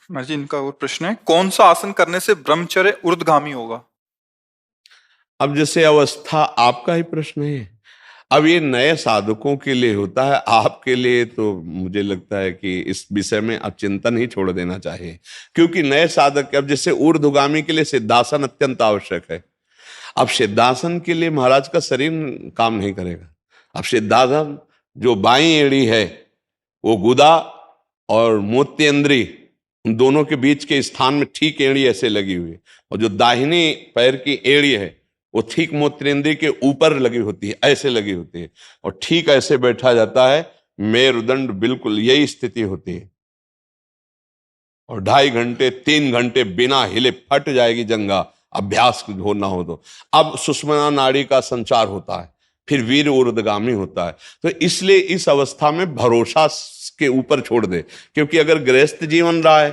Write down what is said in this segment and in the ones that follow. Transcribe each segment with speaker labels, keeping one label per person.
Speaker 1: जी इनका और प्रश्न है, कौन सा आसन करने से ब्रह्मचर्य ऊर्ध्वगामी होगा?
Speaker 2: अब जैसे अवस्था आपका ही प्रश्न है। अब ये नए साधकों के लिए होता है, आपके लिए तो मुझे लगता है कि इस विषय में अब चिंतन ही छोड़ देना चाहिए। क्योंकि नए साधक, अब जैसे ऊर्ध्वगामी के लिए सिद्धासन अत्यंत आवश्यक है। अब सिद्धासन के लिए महाराज का शरीर काम नहीं करेगा। अब सिद्धासन, जो बाई एड़ी है वो गुदा और मोत्येंद्री, उन दोनों के बीच के स्थान में ठीक एड़ी ऐसे लगी हुई है, और जो दाहिनी पैर की एड़ी है वो ठीक मोत्रेंद्री के ऊपर लगी होती है, ऐसे लगी होती है, और ठीक ऐसे बैठा जाता है। मेरुदंड बिल्कुल यही स्थिति होती है, और 2.5 घंटे 3 घंटे बिना हिले फट जाएगी जंघा, अभ्यास होना हो तो। अब सुषुम्ना नाड़ी का संचार होता है, फिर वीर ऊर्ध्वगामी होता है। तो इसलिए इस अवस्था में भरोसा के ऊपर छोड़ दे। क्योंकि अगर गृहस्थ जीवन रहा है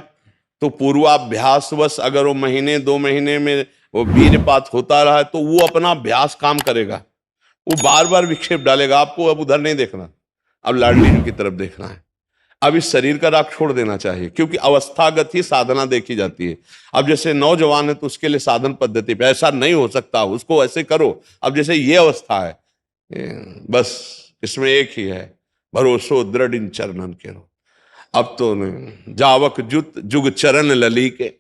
Speaker 2: तो पूर्वाभ्यासवश अगर वो महीने 2 महीने में वो वीरपात होता रहा है तो वो अपना अभ्यास काम करेगा, वो बार बार विक्षेप डालेगा। आपको अब उधर नहीं देखना, अब लाडली जी की तरफ देखना है। अब इस शरीर का राग छोड़ देना चाहिए, क्योंकि अवस्थागत ही साधना देखी जाती है। अब जैसे नौजवान है तो उसके लिए साधन पद्धति पे ऐसा नहीं हो सकता, उसको ऐसे करो। अब जैसे ये अवस्था है, बस इसमें एक ही है, भरोसो दृढ़ इन चरणन के रो। अब तो नहीं, जावक जुत जुग चरण लली के,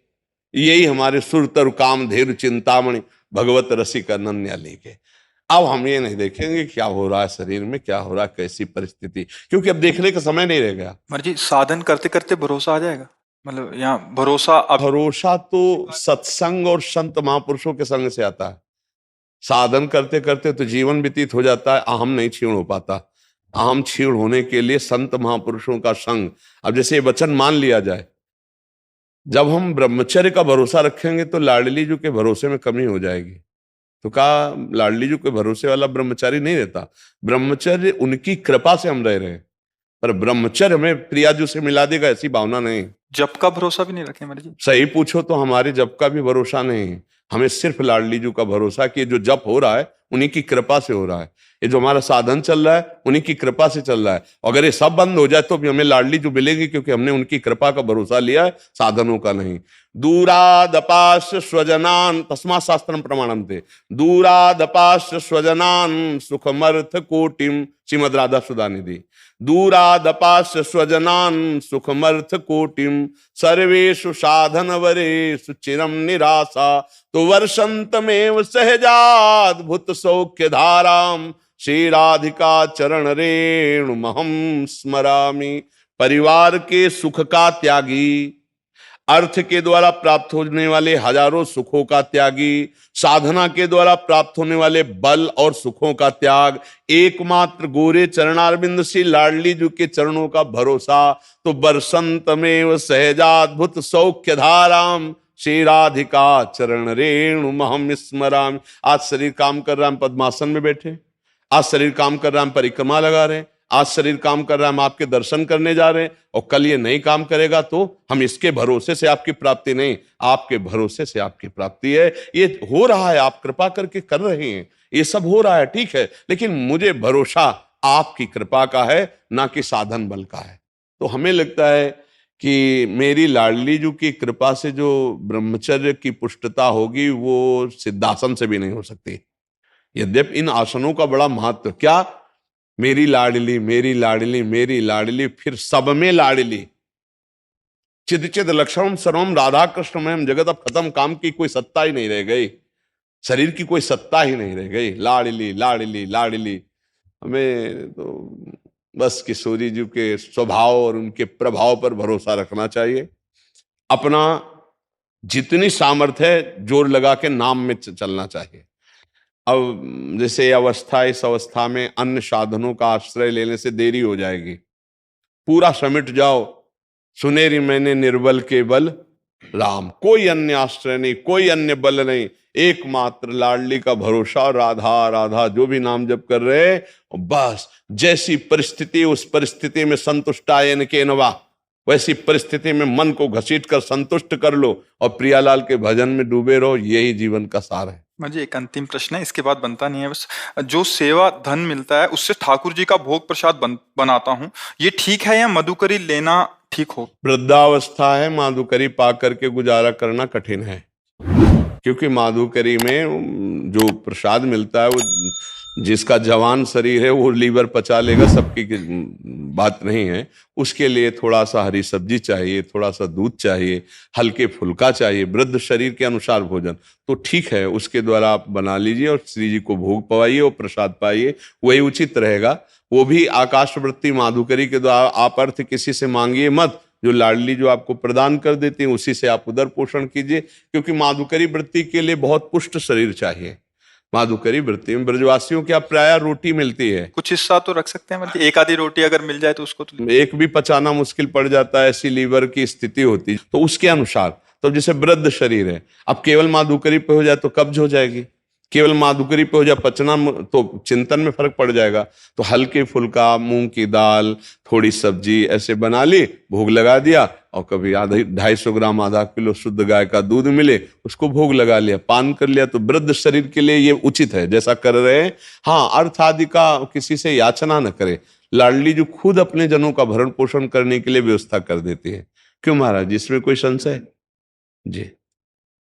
Speaker 2: यही हमारे सुर तरु काम धीर चिंतामणि भगवत रसिक अनन्या के। अब हम ये नहीं देखेंगे क्या हो रहा है शरीर में, क्या हो रहा है, कैसी परिस्थिति, क्योंकि अब देखने का समय नहीं रह गया।
Speaker 1: जी साधन करते करते भरोसा आ जाएगा, मतलब यहाँ भरोसा अब।
Speaker 2: भरोसा तो सत्संग और संत महापुरुषों के संग से आता है। साधन करते करते तो जीवन व्यतीत हो जाता है, अहम नहीं क्षीण हो पाता। अहम क्षीण होने के लिए संत महापुरुषों का संग। अब जैसे ये वचन मान लिया जाए, जब हम ब्रह्मचर्य का भरोसा रखेंगे तो लाडली जी के भरोसे में कमी हो जाएगी। तो कहा लाडली जी के भरोसे वाला ब्रह्मचारी नहीं रहता। ब्रह्मचर्य उनकी कृपा से हम रह रहे हैं, पर ब्रह्मचर्य हमें प्रियाजू से मिला देगा ऐसी भावना नहीं।
Speaker 1: जब का भरोसा भी नहीं रखे जी।
Speaker 2: सही पूछो तो हमारे जप का भी भरोसा नहीं है, हमें सिर्फ लाडली जी का भरोसा कि जो जप हो रहा है उन्हीं की कृपा से हो रहा है। ये जो हमारा साधन चल रहा है उन्हीं की कृपा से चल रहा है। अगर ये सब बंद हो जाए तो भी हमें लाडली जो मिलेगी, क्योंकि हमने उनकी कृपा का भरोसा लिया है, साधनों का नहीं। दूरादपाश स्वजनान तस्मा शास्त्रम प्रमाणम थे, दूरादपाश स्वजनान सुखमर्थ कोटिम, श्रीमद राधा सुधा निधि। दूरादपाश स्वजनान सुखमर्थ कोटिम, सर्वेषु साधन वरेषु चिरम निराशा, तो वर्षंतमेव सहजाद्भुत सौख्य धाराम, श्री राधिका चरण रेणु महम स्मरामि। परिवार के सुख का त्यागी, अर्थ के द्वारा प्राप्त होने वाले हजारों सुखों का त्यागी, साधना के द्वारा प्राप्त होने वाले बल और सुखों का त्याग, एकमात्र गोरे चरणारविंद श्री लाडली जी के चरणों का भरोसा, तो बरसंत में सहजाद्भुत सौख्य धाराम, श्री राधिका चरण रेणु महम स्मरामि। आज शरीर काम कर रहा है, हम पद्मासन में बैठे। आज शरीर काम कर रहा है, हम परिक्रमा लगा रहे हैं। आज शरीर काम कर रहा है, हम आपके दर्शन करने जा रहे हैं। और कल ये नहीं काम करेगा तो हम इसके भरोसे से आपकी प्राप्ति नहीं, आपके भरोसे से आपकी प्राप्ति है। ये हो रहा है, आप कृपा करके कर रहे हैं, ये सब हो रहा है, ठीक है, लेकिन मुझे भरोसा आपकी कृपा का है, ना कि साधन बल का है। तो हमें लगता है कि मेरी लाडली जी की कृपा से जो ब्रह्मचर्य की पुष्टता होगी वो सिद्धासन से भी नहीं हो सकती। यद्यपि इन आसनों का बड़ा महत्व, क्या मेरी लाडली मेरी लाडली मेरी लाडली, फिर सब में लाडली, चिद चिद लक्षणम सर्वम राधा कृष्ण में जगत। अब खत्म, काम की कोई सत्ता ही नहीं रह गई, शरीर की कोई सत्ता ही नहीं रह गई, लाडली लाडली लाडली। हमें तो बस किशोरी जी के स्वभाव और उनके प्रभाव पर भरोसा रखना चाहिए। अपना जितनी सामर्थ्य है जोर लगा के नाम में चलना चाहिए। अब जैसे अवस्था, इस अवस्था में अन्य साधनों का आश्रय लेने से देरी हो जाएगी। पूरा समिट जाओ, सुनेरी मैंने निर्बल के बल राम, कोई अन्य आश्रय नहीं, कोई अन्य बल नहीं, एकमात्र लाडली का भरोसा। राधा राधा जो भी नाम जप कर रहे, बस जैसी परिस्थिति उस परिस्थिति में संतुष्टायन के नवा, वैसी परिस्थिति में मन को घसीट कर संतुष्ट कर लो और प्रियालाल के भजन में डूबे रहो। यही जीवन का सार है।
Speaker 1: मुझे एक अंतिम प्रश्न है, इसके बाद बनता नहीं है। बस, जो सेवा धन मिलता है उससे ठाकुर जी का भोग प्रसाद बनाता हूँ, ये ठीक है या मधुकरी लेना ठीक हो।
Speaker 2: वृद्धावस्था है, माधुकरी पा करके गुजारा करना कठिन है, क्योंकि माधुकरी में जो प्रसाद मिलता है वो जिसका जवान शरीर है वो लीवर पचा लेगा, सबकी बात नहीं है। उसके लिए थोड़ा सा हरी सब्जी चाहिए, थोड़ा सा दूध चाहिए, हल्के फुल्का चाहिए, वृद्ध शरीर के अनुसार भोजन तो ठीक है, उसके द्वारा आप बना लीजिए और श्री जी को भोग पवाइए और प्रसाद पाइए, वही उचित रहेगा। वो भी आकाशवृत्ति माधुकरी के द्वारा, आप अर्थ किसी से मांगिए मत, जो लाडली जो आपको प्रदान कर देती है उसी से आप उदर पोषण कीजिए, क्योंकि माधुकरी वृत्ति के लिए बहुत पुष्ट शरीर चाहिए। माधुकरी वृत्ति में ब्रजवासियों की आप प्राय रोटी मिलती है,
Speaker 1: कुछ हिस्सा तो रख सकते हैं, मतलब एक आधी रोटी अगर मिल जाए तो उसको तो।
Speaker 2: एक भी पचाना मुश्किल पड़ जाता है, ऐसी लीवर की स्थिति होती है, तो उसके अनुसार। तो जैसे वृद्ध शरीर है, अब केवल माधुकरी पे हो जाए तो कब्ज हो जाएगी, केवल माधुकरी पे हो जाए पचना तो चिंतन में फर्क पड़ जाएगा। तो हल्के फुल्का, मूंग की दाल, थोड़ी सब्जी ऐसे बना ली, भोग लगा दिया, और कभी आधा 250 ग्राम, आधा किलो शुद्ध गाय का दूध मिले, उसको भोग लगा लिया, पान कर लिया, तो वृद्ध शरीर के लिए ये उचित है जैसा कर रहे हैं। हाँ, अर्थ आदि का किसी से याचना न करे, लाडली जो खुद अपने जनों का भरण पोषण करने के लिए व्यवस्था कर देती है। क्यों महाराज, इसमें कोई संशय? जी।